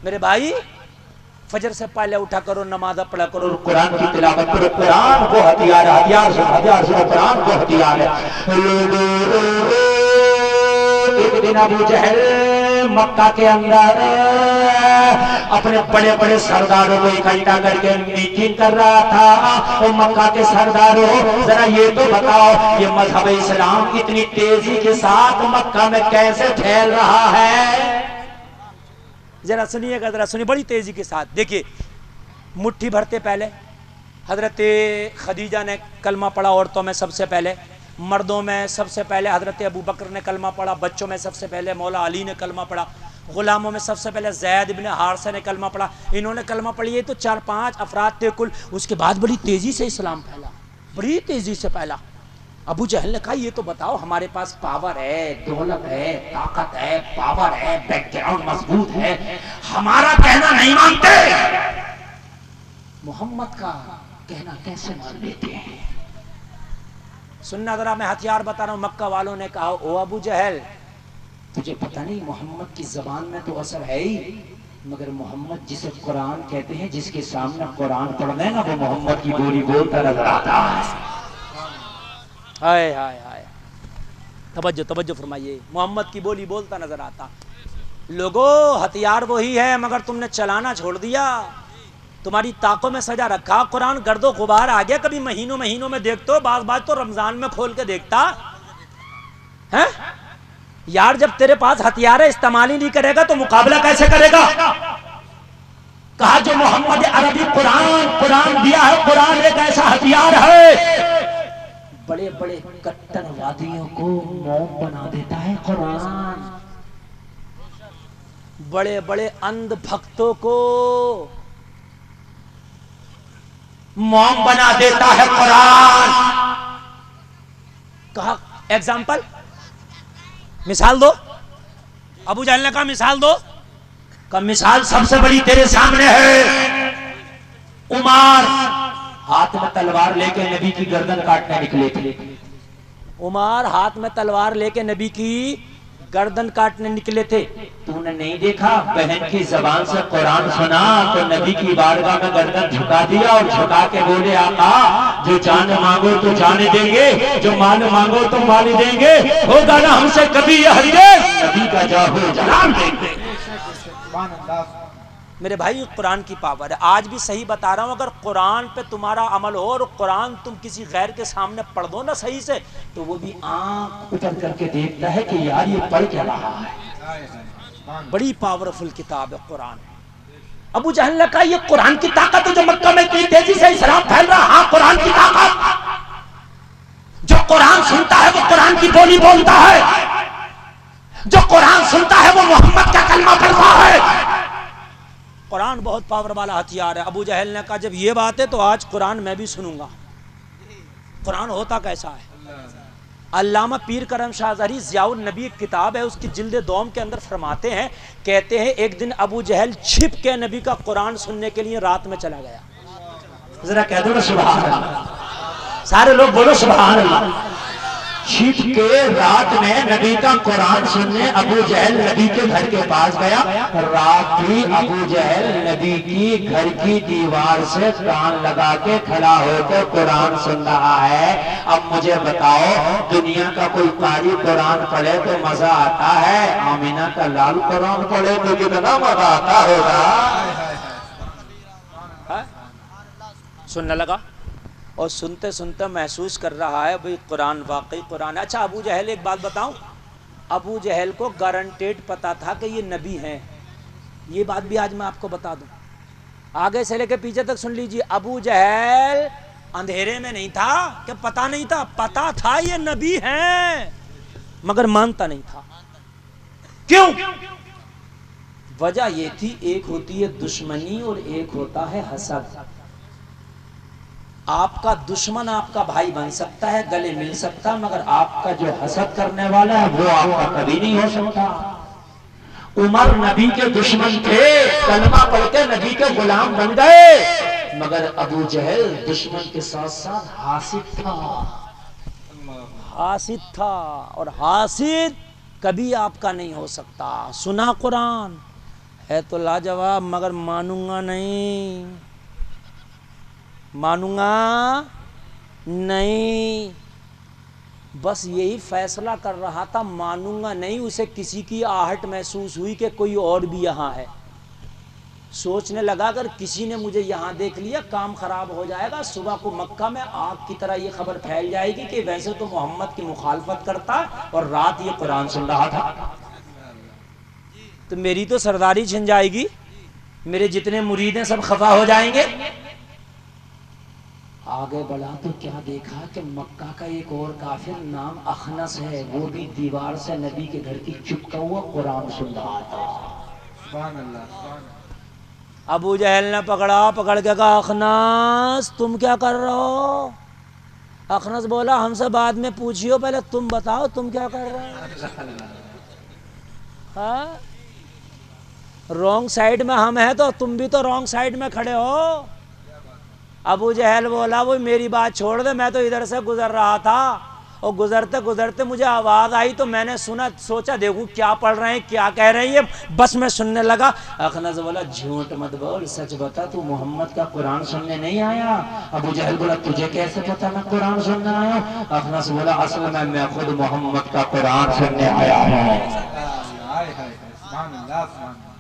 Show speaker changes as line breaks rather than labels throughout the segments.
میرے بھائی فجر سے پہلے اٹھا کرو، نماز پڑھا کرو، قرآن کی تلاوت کرو۔ قرآن وہ ہتھیار ہے، ہتھیار سے قرآن وہ ہتھیار ہے۔ ایک دن ابو جہل مکہ کے اندر اپنے بڑے بڑے سرداروں کو اکٹھا کر کے میٹنگ کر رہا تھا۔ اور مکہ کے سرداروں ذرا یہ تو بتاؤ، یہ مذہب اسلام اتنی تیزی کے ساتھ مکہ میں کیسے پھیل رہا ہے؟ ذرا سنیے گا، ذرا سنیے بڑی تیزی کے ساتھ۔ دیکھیے مٹھی بھرتے پہلے حضرت خدیجہ نے کلمہ پڑھا، عورتوں میں سب سے پہلے، مردوں میں سب سے پہلے حضرت ابو بکر نے کلمہ پڑھا، بچوں میں سب سے پہلے مولا علی نے کلمہ پڑھا، غلاموں میں سب سے پہلے زید بن حارثہ نے کلمہ پڑھا۔ انہوں نے کلمہ پڑھی ہے تو 4-5 افراد تھے کل۔ اس کے بعد بڑی تیزی سے اسلام پھیلا، بڑی تیزی سے پھیلا۔ ابو جہل نے کہا یہ تو بتاؤ، ہمارے پاس پاور ہے، دولت ہے، طاقت ہے، پاور ہے، بیک گراؤنڈ مضبوط ہے، ہمارا کہنا نہیں مانتے، محمد کا کہنا کیسے مان لیتے ہیں؟ سننا ذرا، میں ہتھیار بتا رہا ہوں۔ مکہ والوں نے کہا او ابو جہل، تجھے پتہ نہیں محمد کی زبان میں تو اثر ہے ہی، مگر محمد جسے قرآن کہتے ہیں، جس کے سامنے قرآن پڑھنا ہے نا، وہ محمد کی بولی بولتا نظر آتا ہے۔ ہائے ہائے ہائے، توجہ توجہ فرمائیے، محمد کی بولی بولتا نظر آتا۔ لوگوں ہتھیار وہی ہے مگر تم نے چلانا چھوڑ دیا، تمہاری طاقوں میں سجا رکھا قرآن، گرد و غبار آ گیا۔ کبھی مہینوں میں دیکھتے ہو، بعض تو رمضان میں کھول کے دیکھتا ہے یار۔ جب تیرے پاس ہتھیار ہے، استعمال ہی نہیں کرے گا تو مقابلہ کیسے کرے گا؟ کہا جو محمد عربی قرآن دیا ہے، قرآن ایک ایسا ہتھیار ہے، بڑے بڑے کٹر وادیوں کو موم بنا دیتا ہے قرآن، بڑے بڑے اندھ بھکتوں کو موم بنا دیتا ہے قرآن۔ کہا ایگزامپل، مثال دو۔ ابو جہل نے کہا مثال دو۔ کہا مثال سب سے بڑی تیرے سامنے ہے، عمر ہاتھ میں تلوار لے کے نبی کی گردن کاٹنے نکلے تھے۔ عمر ہاتھ میں تلوار لے کے نبی کی گردن کاٹنے نکلے تھے۔ تو نے نہیں دیکھا بہن کی زبان سے قرآن سنا تو نبی کی بارگاہ میں گردن جھکا دیا اور جھکا کے بولے آقا جو جان مانگو تو جانے دیں گے، جو مال مانگو تو مال دیں گے، ہوگا نا ہم سے کبھی یہ ہرگز، نبی کا جاہو جلال دیں گے۔ میرے بھائی قرآن کی پاور ہے، آج بھی صحیح بتا رہا ہوں۔ اگر قرآن پہ تمہارا عمل ہو اور قرآن تم کسی غیر کے سامنے پڑھ دو نا صحیح سے، تو وہ بھی آنکھ اوپر کر کے دیکھتا ہے کہ یار یہ پڑھ کیا رہا ہے۔ بڑی پاورفل کتاب ہے قرآن۔ ابو جہل نے کہا یہ قرآن کی طاقت ہے جو مکہ میں اتنی تیزی سے اسلام پھیل رہا۔ ہاں قرآن کی طاقت، جو قرآن سنتا ہے وہ قرآن کی بولی بولتا ہے، جو قرآن سنتا ہے وہ محمد کا کلمہ پڑھتا ہے۔ قرآن بہت پاور والا ہتھیار ہے۔ ابو جہل نے کہا جب یہ بات ہے تو آج قرآن میں بھی سنوں گا۔ قرآن ہوتا کیسا ہے؟ علامہ پیر کرم شاہ ظہری ضیاء النبی ایک کتاب ہے، اس کی جلد دوم کے اندر فرماتے ہیں، کہتے ہیں ایک دن ابو جہل چھپ کے نبی کا قرآن سننے کے لیے رات میں چلا گیا۔ ذرا کہہ دو نا سبحان اللہ، سارے لوگ بولو سبحان اللہ۔ چھپ کے رات میں نبی کا قرآن سننے ابو جہل نبی کے گھر کے پاس گیا۔ رات بھی ابو جہل نبی کی گھر کی دیوار سے کان لگا کے کھڑا ہو کے قرآن سن رہا ہے۔ اب مجھے بتاؤ دنیا کا کوئی قاری قرآن پڑھے تو مزہ آتا ہے، آمینہ کا لال قرآن پڑھے تو کتنا مزہ آتا ہوگا۔ سننے لگا اور سنتے سنتے محسوس کر رہا ہے بھئی قرآن واقعی قرآن ہے۔ اچھا ابو جہل ایک بات بتاؤں، ابو جہل کو گارنٹیڈ پتا تھا کہ یہ نبی ہیں، یہ بات بھی آج میں آپ کو بتا دوں، آگے سے لے کے پیچھے تک سن لیجیے۔ ابو جہل اندھیرے میں نہیں تھا کہ پتا نہیں تھا، پتا تھا یہ نبی ہیں مگر مانتا نہیں تھا۔ کیوں؟ وجہ یہ تھی، ایک ہوتی ہے دشمنی اور ایک ہوتا ہے حسد۔ آپ کا دشمن آپ کا بھائی بن سکتا ہے، گلے مل سکتا، مگر آپ کا جو حسد کرنے والا ہے وہ آپ کا کبھی نہیں ہو سکتا۔ عمر نبی کے دشمن تھے، کلمہ پڑھ کے نبی کے غلام بن گئے، مگر ابو جہل دشمن کے ساتھ ساتھ حاسد تھا، حاسد تھا، اور حاسد کبھی آپ کا نہیں ہو سکتا۔ سنا قرآن ہے تو لاجواب، مگر مانوں گا نہیں، مانوں گا نہیں۔ بس یہی فیصلہ کر رہا تھا، مانوں گا نہیں۔ اسے کسی کی آہٹ محسوس ہوئی کہ کوئی اور بھی یہاں ہے، سوچنے لگا اگر کسی نے مجھے یہاں دیکھ لیا کام خراب ہو جائے گا، صبح کو مکہ میں آگ کی طرح یہ خبر پھیل جائے گی کہ ویسے تو محمد کی مخالفت کرتا ہے اور رات یہ قرآن سن رہا تھا، تو میری تو سرداری چھن جائے گی، میرے جتنے مرید ہیں سب خفا ہو جائیں گے۔ آگے بڑھا تو کیا دیکھا کہ مکہ کا ایک اور کافر نام اخنس ہے، وہ بھی دیوار سے نبی کے گھر کی چپکا ہوا قرآن سن رہا تھا۔
سبحان اللہ، سبحان اللہ۔
ابو جہل نے پکڑ کے کہا اخنس تم کیا کر رہے ہو؟ اخنس بولا ہم سے بعد میں پوچھیو، پہلے تم بتاؤ تم کیا کر رہے ہو؟ رونگ سائیڈ میں ہم ہیں تو تم بھی تو رونگ سائیڈ میں کھڑے ہو۔ ابو جہل بولا وہ میری بات چھوڑ دے، میں تو ادھر سے گزر رہا تھا اور گزرتے گزرتے مجھے آواز آئی تو میں نے سنا، سوچا دیکھوں کیا پڑھ رہے ہیں کیا کہہ رہے ہیں، بس میں سننے لگا۔ اخنس بولا جھوٹ مت بول، سچ بتا تو محمد کا قرآن سننے نہیں آیا؟ ابو جہل بولا تجھے کیسے پتا میں قرآن سننے آیا؟ اخنس بولا اصل میں خود محمد کا قرآن سننے آیا ہوں،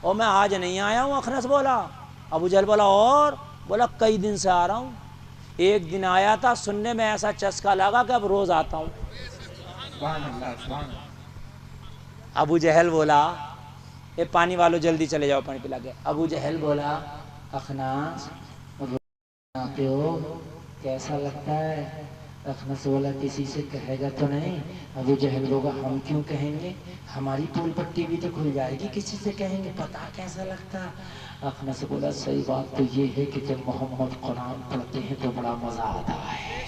اور میں آج نہیں آیا ہوں۔ اخنس بولا، ابو جہل بولا اور؟ بولا کئی دن سے آ رہا ہوں، ایک دن آیا تھا سننے میں ایسا چسکا لگا کہ اب روز آتا ہوں۔ ابو جہل بولا اے پانی والو جلدی چلے جاؤ پانی پلا کے۔ ابو جہل بولا اخنس آتے ہو کیسا لگتا ہے؟ اخنس بولا کسی سے کہے گا تو نہیں؟ ابو جہل بولا ہم کیوں کہیں گے، ہماری پول پٹی بھی تو کھل جائے گی، کسی سے کہیں گے پتا کیسا لگتا؟ اخنس بولا صحیح بات تو یہ ہے کہ جب محمد قرآن پڑھتے ہیں تو بڑا مزہ آتا ہے۔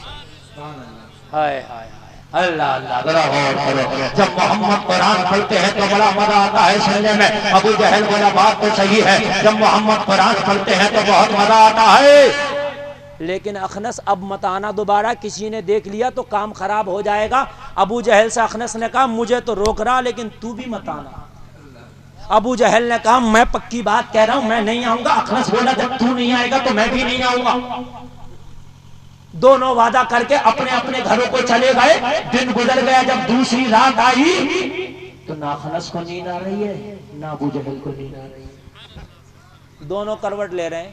ہائے ہائے اللہ اللہ، ذرا غور کرو، جب محمد قرآن پڑھتے ہیں تو بڑا مزہ آتا ہے سننے میں۔ ابو جہل بولا بات تو صحیح ہے، جب محمد قرآن پڑھتے ہیں تو بہت مزہ آتا ہے، لیکن اخنس اب مت آنا دوبارہ، کسی نے دیکھ لیا تو کام خراب ہو جائے گا۔ ابو جہل سے اخنس نے کہا مجھے تو روک رہا لیکن تو بھی مت آنا۔ ابو جہل نے کہا میں پکی بات کہہ رہا ہوں میں نہیں آؤں گا۔ اخنس بولا جب تو نہیں آئے گا تو میں بھی نہیں آؤں گا۔ دونوں وعدہ کر کے اپنے اپنے گھروں کو چلے گئے۔ دن گزر گیا، جب دوسری رات آئی تو نہ اخنس کو نیند آ رہی ہے نہ ابو جہل کو نیند آ رہی ہے، دونوں کروٹ لے رہے ہیں،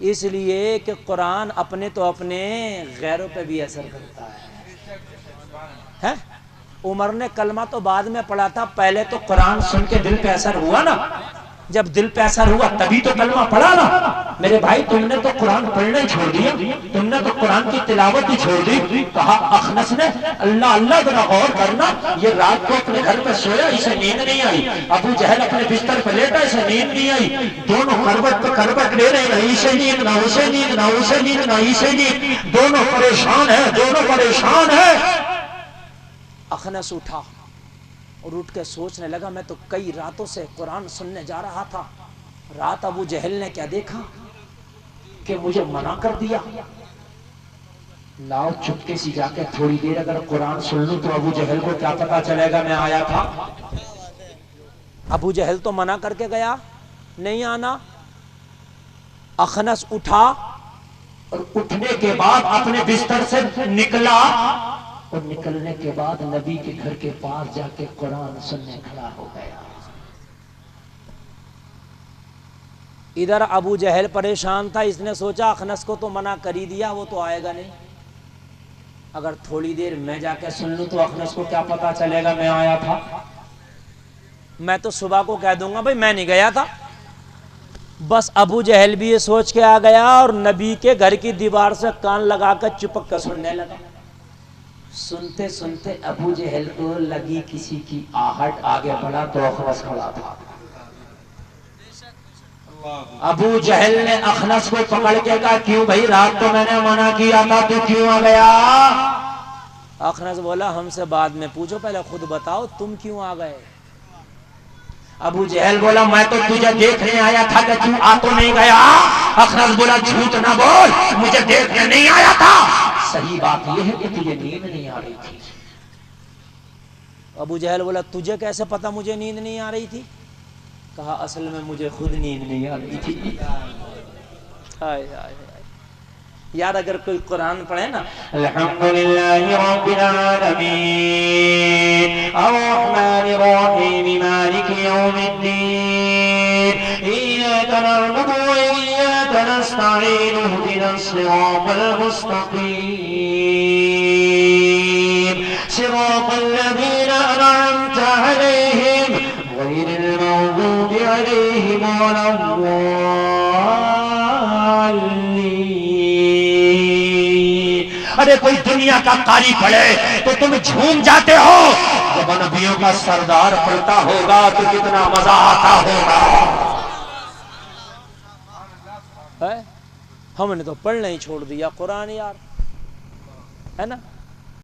اس لیے کہ قرآن اپنے تو اپنے غیروں پہ بھی اثر کرتا ہے۔ عمر نے کلمہ تو بعد میں پڑھا تھا، پہلے تو قرآن سن کے دل پہ اثر ہوا نا، جب دل پہ اثر ہوا تبھی تو کلمہ پڑھا نا۔ میرے بھائی تم نے تو قرآن پڑھنا ہی چھوڑ دیا، تم نے تو قرآن کی تلاوت ہی چھوڑ دی۔ کہا اخنس نے اللہ اللہ ذرا غور کرنا، یہ رات کو اپنے گھر پہ سویا اسے نیند نہیں آئی، ابو جہل اپنے بستر پہ لیٹا اسے نیند نہیں آئی، دونوں کروٹ پہ کروٹ لے رہے ہیں، اسے نیند نہ اسے نیند نہ اسے نیند نہ اسے نیند، دونوں پریشان ہیں، دونوں پریشان ہیں۔ اخنس اٹھا اور اٹھ کے سوچنے لگا میں تو کئی راتوں سے قرآن سننے جا رہا تھا، رات ابو جہل نے کیا دیکھا کہ مجھے منع کر دیا، لاؤ چپکے سی جا کے تھوڑی دیر اگر قرآن سن لوں تو ابو جہل کو کیا پتا چلے گا میں آیا تھا۔ ابو جہل تو منع کر کے گیا نہیں آنا۔ اخنس اٹھا اور اٹھنے کے بعد اپنے بستر سے نکلا اور نکلنے کے بعد نبی کے گھر کے پاس جا کے قرآن سننے کھڑا ہو گیا۔ ادھر ابو جہل پریشان تھا، اس نے سوچا اخنس کو تو منع کر ہی دیا، وہ تو آئے گا نہیں، اگر تھوڑی دیر میں جا کے سن لوں تو اخنس کو کیا پتا چلے گا میں آیا تھا، میں تو صبح کو کہہ دوں گا بھائی میں نہیں گیا تھا۔ بس ابو جہل بھی یہ سوچ کے آ گیا اور نبی کے گھر کی دیوار سے کان لگا کر چپک کر سننے لگا۔ سنتے سنتے ابو جہل کو لگی کسی کی آہٹ، آگے بڑھا تو اخنس کھڑا تھا۔ ابو جہل نے اخنس کو پکڑ کے کہا کیوں بھائی رات تو میں نے منع کیا تھا تو کیوں آ گیا؟ اخنس بولا ہم سے بعد میں پوچھو، پہلے خود بتاؤ تم کیوں آ گئے؟ ابو جہل بولا میں تو تجھے دیکھنے آیا تھا کہ تم آ تو نہیں گیا۔ اخنس بولا جھوٹ نہ بول، مجھے دیکھنے نہیں آیا تھا، صحیح بات یہ ہے کہ تجھے نیند نہیں آ رہی تھی۔ ابو جہل بولا تجھے کیسے پتا مجھے نیند نہیں آ رہی تھی؟ کہا اصل میں مجھے خود نیند نہیں آ رہی تھی. ہائے ہائے ہائے. یار اگر کوئی قرآن پڑھے نا الحمدللہ رب العالمین الرحمن الرحیم مالک یوم الدین ایاک نعبد و ایاک نستعین اهدنا الصراط المستقیم صراط الذین انعمت علیہم غیر المغضوب علیہم ولا الضالین. ارے کوئی دنیا کا قاری پڑھے تو تم جھوم جاتے ہو، جب نبیوں کا سردار پڑھتا ہوگا تو کتنا مزہ آتا ہوگا. ہم نے تو پڑھنا ہی چھوڑ دیا قرآن یار، ہے نا.